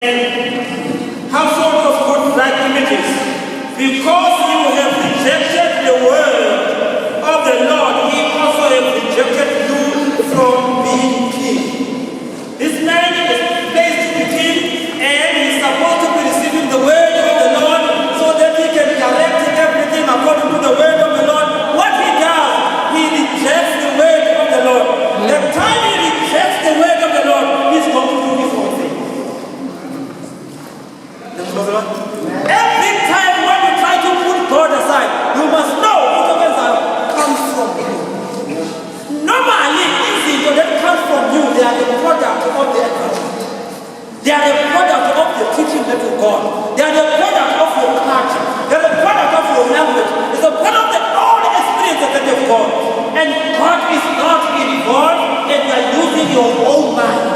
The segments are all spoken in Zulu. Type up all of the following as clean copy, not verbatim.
household of good black images, because you have rejected the word of the Lord, he also has rejected you from being king. This man is placed to be king, and he's supposed to be receiving the word of the Lord so that he can direct everything according to the word of the Lord. What he does, he rejects the word of the Lord. The time he rejects the word of the Lord, he's going to do his own thing. Every time when you try to put God aside, you must know whatever comes from you. Normally, things that comes from you, they are the product of the environment. They are the product of the teaching that you got. They are the product of your culture. They are the product of your language. It's a product of all the experiences that you've got. And God is not involved, and you are using your own mind.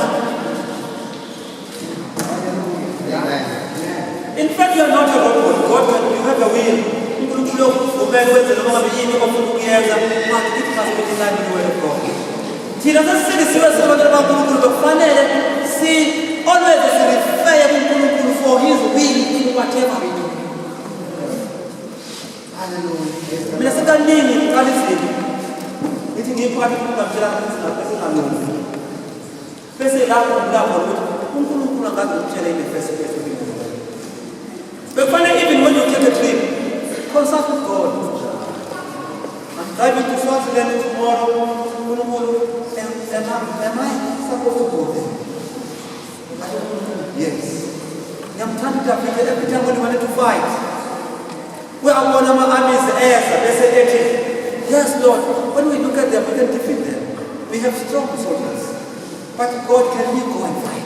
In fact, you are not a robot. God, when you have a will, you will look for men with the long beginning of the years and what it must be designed in the word of God. He doesn't say the serious about the final. See, always refer for his will in whatever we do. Hallelujah. I said that name in Palestine. It is important to come to the person alone. First, I love but finally, even when you take a trip, consult with God. I'm driving to Swaziland tomorrow. Am I supposed to go there? Yes. I'm trying to Africa every time when you wanted to fight. Well, one of my armies, they say, yes, Lord, when we look at them, we can defeat them. We have strong soldiers. But God, can we go and fight?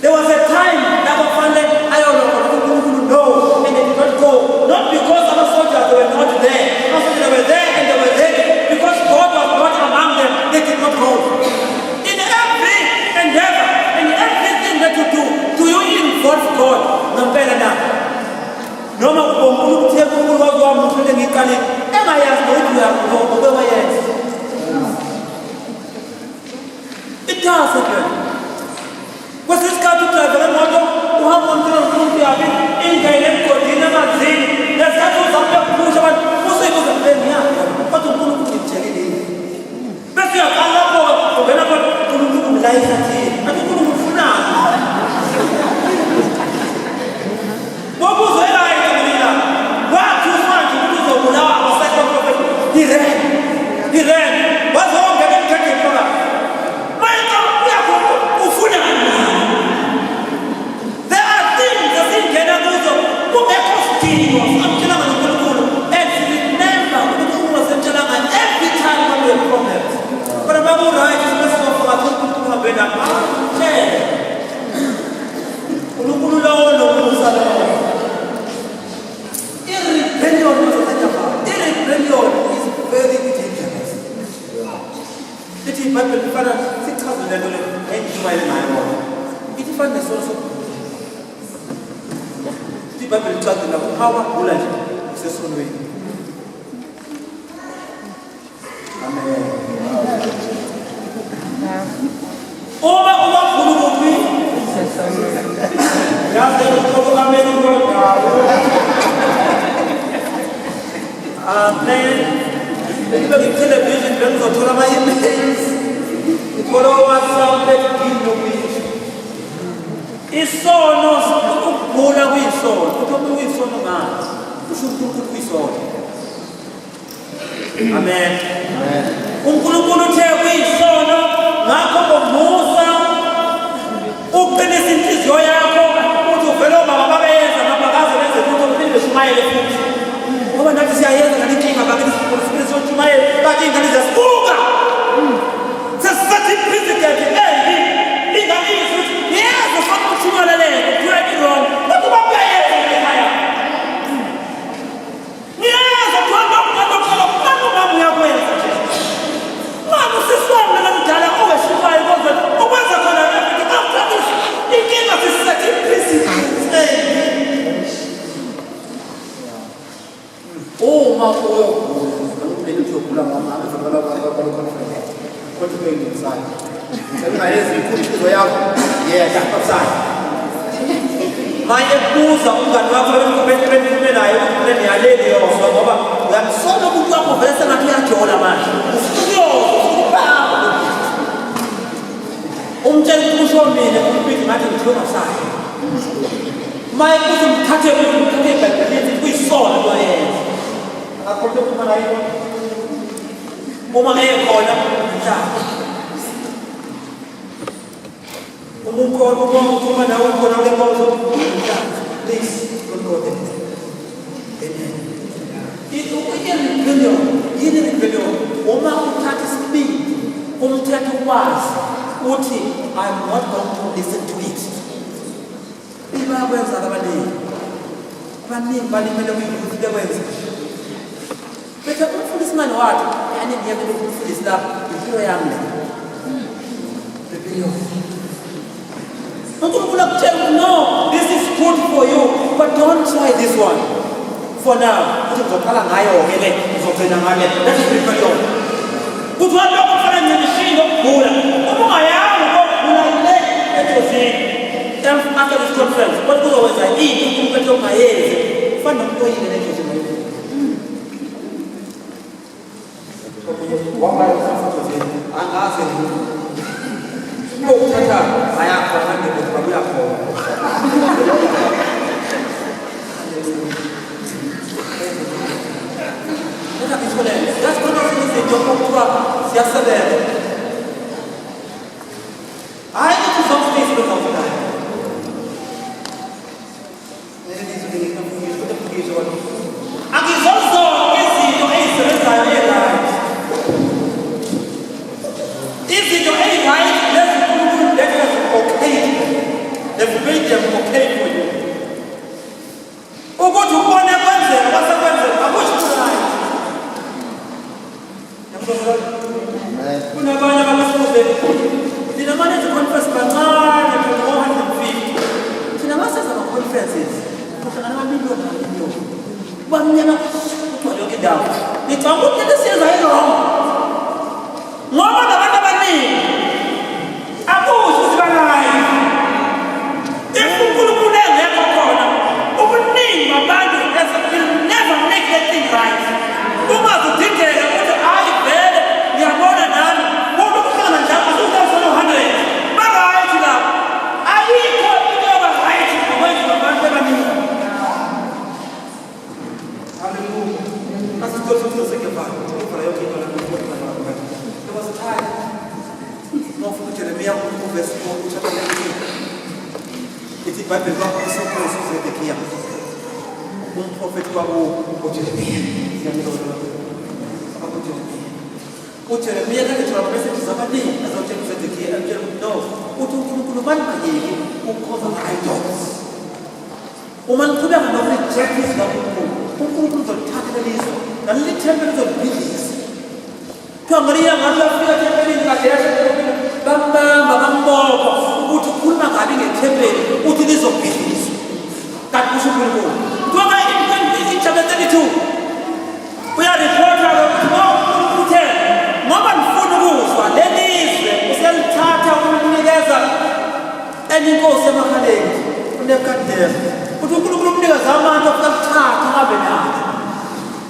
There was a time that I don't know, and they did not go. Not because our soldiers were not there. Our soldiers were there and they were there. Because God was not among them, they did not go. In every endeavor, in everything that you do you involve God? No better now. No more. It does again. What's this guy to drive? I want to have one to have it in Galen for dinner and saying, let's have to something push about who's able to play me out. What to put in Jelly? But you have Allah for whenever to look like that. I don't know who now. What was the idea? What to find to do so now? He ran. What's wrong? Get it from us. Inside. Yeah, upside. maye kuza umngani wakho bekuphumele naye ukuthi niyaleli yosho ngoba uyamsola umuntu wakho vele sengathi uyajola manje umtshela ukuthi usho mina ukuthi ngathi ngithona sayo maye kuza umthathe ibhayibheli kuyisola lo yenza akholwe uma la yini uma ekhona mhlawumbe uma nawe khona kule mbozo please don't go there. Amen. Yini rebellion uma uthatha isibindi umthetho wazi uthi I'm not going to listen to it. Ibakwenza abaningi balimele kuyuthi bekwenza bese umfundisi manje wathi yani ngiyeke ukufundisa lapha impilo yami rebellion. No, this is good for you, but don't try this one. For now, that is rebellion. But what you find in the machine of Buddha, after this conference, what was always I eat, you can get my head. Fun of going in the next one by I'm asking you. No, I have for 100 with Pabiaco. That's one of the things they don't want to have yesterday. I need to some space to come tonight. And it's also easy to answer easy to answer. They've made them okay for you. Oh, go to one and what's the question? I wish you tonight. Kuna bana bakasuze. Dina manage conference banana and 450. Dina masa za conferences. Kuna na milioni. Wamnyana kutoka down. Ni tangu kile sasa hilo. Mama na bana bani. Abu usibana. Will never make that thing right. Who must think that I bed, you are more than none, more than 2,100. But I love. I equal to our right to wait for one never knew. Hallelujah. That's a good second part. There was a time. No for Jeremiah who verse 4 chapter 19. It's by the God so close to the Kia. Prophet wabo Jeremia. Jeremia kati tunapesa zamani azote msedekia no utukulubani maji ukoza idols umankuda na reject his love ukukuzo takalizo na lile temple of beliefs tuangalia ngala fika temple ngakesha bamba utukuluma ngabi ngetemple utilizo beliefs takushukuru in chapter 32, we are reported about Mama Funurusa, Denise, Tata, and you go some Hale, when they've got there. But you could look at Zaman of the Tata,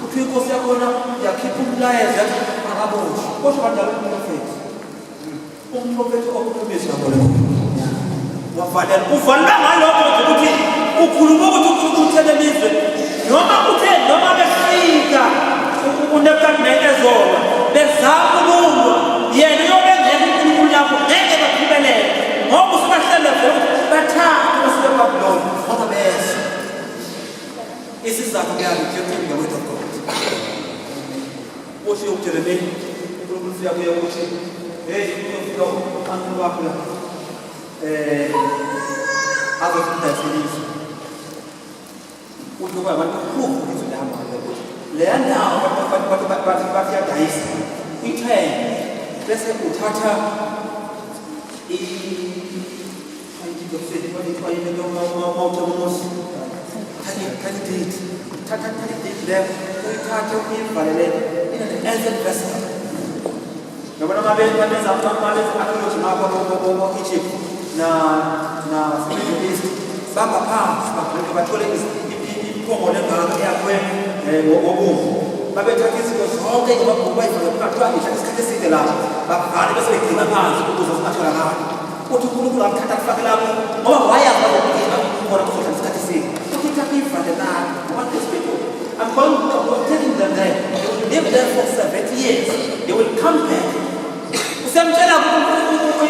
but you go Sakona, you keep them liars at Arabush. What about the face? Prophet of the Mission. Wafanya ufanda malo kuti ukulumo kuti televise noma kuthe noma befika unekanezola bezamulungu yena yobengeka uNkulunkulu lapho ngeke baphibelele ngoba usibahlele bathatha basiba Babylon ngoba bese isizathu kuyami nje the word of God woshi ukujeremeni uNkulunkulu siyabuya ukuthi hey uyofika uNkulunkulu wakho la other things uthi kuba abantu proof ukuthi lama ukuthi leya ndawo bathi yadayisa ithenge bese uthatha bamba phansi bathole iphongo lengane yakwe ngobomvu babethatha izinto zonke babhuku bayifake phakathi kwangishaya isikhathi eside lapho bavale bese begcina phansi ukuze zingatholakali uthi uNkulunkulu akuthatha kufake lapho ngoba wayazi bazokugcina khona kuzothatha isikhathi eside uthi thatha ivale lalo ngoba these people I'm telling them that they will live there for 70 years. They will come back. Usemtshela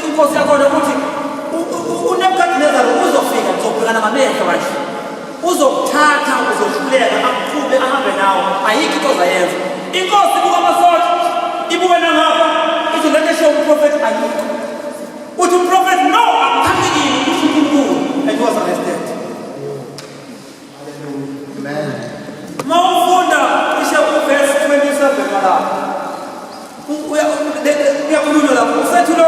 inkosi yakhona ukuthi uNebukadnezar uzofika uzobhekana namehlo manje. Uzokuthatha uzohluleka aqhube ahambe nawo. Ayikho into ozayenza. Inkosi kukaMasotsha ibuke nangapha ithi lethe show prophet ayikho. Uthi prophet no aphambili kusho uNkulunkulu and he was arrested. Hallelujah. Amen. Mawufunda isho verse 27 lapha uyakhulunywa lapho usethi lo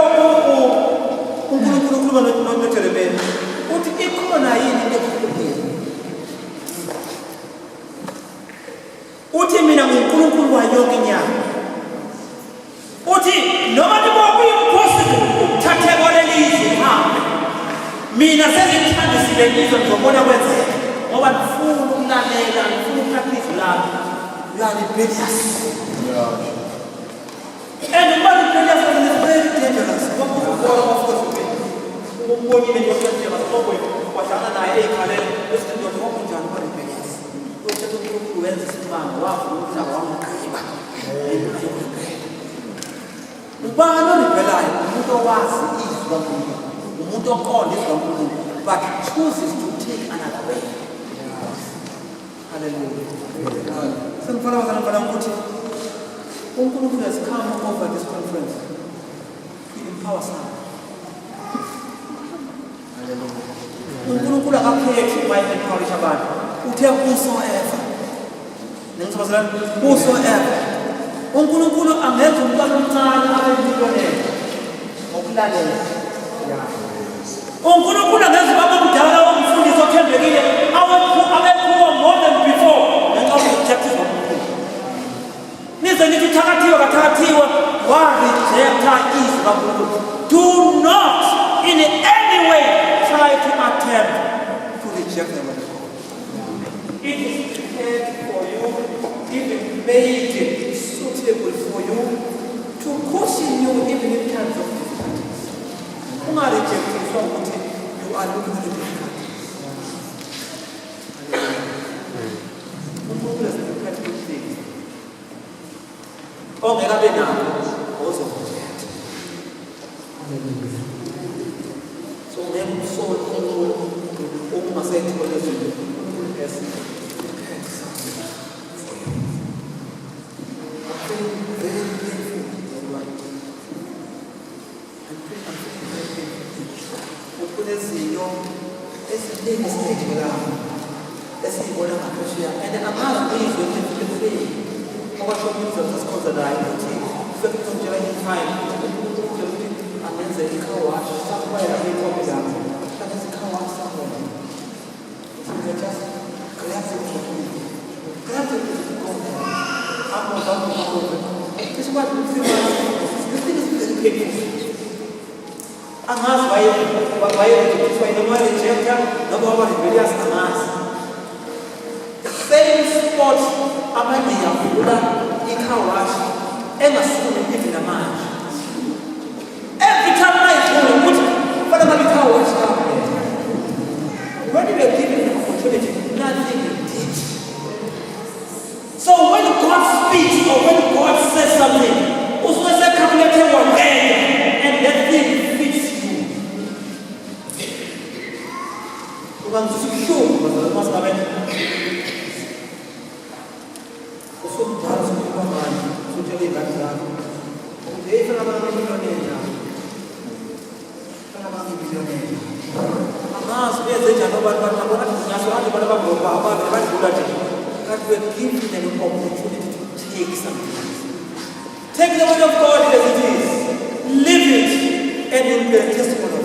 uNkulunkulu ukhuluma noJeremiya uthi ikhona yini ekhulekile uthi mina nguNkulunkulu wayonke inyanga uthi noma impossible ukuthatha kwalelizwe hambe mina sengithandisile izwe ngizobona kwenzeka ngoba ngifuna ukulalela ngifuna ukuthatha izwi lami rebellious and rebellious is very dangerous umbonile nje wahlangana naye ekhaleni bese ndoda wakunjani rebellious uthatha uNkulunkulu wenza isimanga wafuna ukuthi awamgqiba ubani orebelayo umuntu owazi izwi kaNkulunkulu umuntu oqonda izwi kaNkulunkulu but chooses to take another way. Hallelujah. Some followers are going to uNkulunkulu has come over this conference to empower some. Hallelujah. uNkulunkulu akakhethi empower abantu. Uthe whosoever. Nengizobazela whosoever. uNkulunkulu angenza umntwana omncane abe yimillionaire ngokulalela. uNkulunkulu angenza ubaba omdala omfundisi othembekile abephuma more than before ngenxa yobjective kaNkulunkulu. Nize nithi uthakathiwe kathakathiwe warejecta izwi kaNkulunkulu. Do not in any way try to attempt to reject the word of God. It is prepared for you, even made suitable for you, to caution you even in times of difficulties. Ungarejecti ukuthi you are looking at difficulties. uNkulunkulu has prepared good things. Ongekabe nakho ozokuject. So ngeke usole uNkulunkulu ukungasethi kwezulu uNkulunkulu has prepared something for you. I feel very painful. I'm feeling very painful. Kunezinto eziningi esizibona esiyibona ngaphesheya and amazi izwe emhlabeni ngoba sokubiza sesikhonza naye ukuthi ufike kuthola i-time uNkulunkulu ukuthi angenze i-car-wash somewhere ePoplar angenze i-car-wash somewhere so we just grab it this is what we feel this thing is very painful. Angazi wayerejectwa noma rejecta noma waba rebellious angazi. The same spot amanye yavula i-car-wash engasifuni even namanje. Every time I ukuthi kufanele ngabe i-car-wash lapho. When you are given the opportunity, nothing you did. So when God speaks or when God says something, usuke calculate one and that thing fits you. Ubangisho mas ngabe usumdala sokuba manje sokuthi ingane zakho ungefana namamillionaire kana namamillionaire angazi bezenjani abantu abona nyaso abantu bangobaba abantu badlula nje kanti we give them an opportunity to take something. Take the word of God as it is, live it, and it will be a testimony.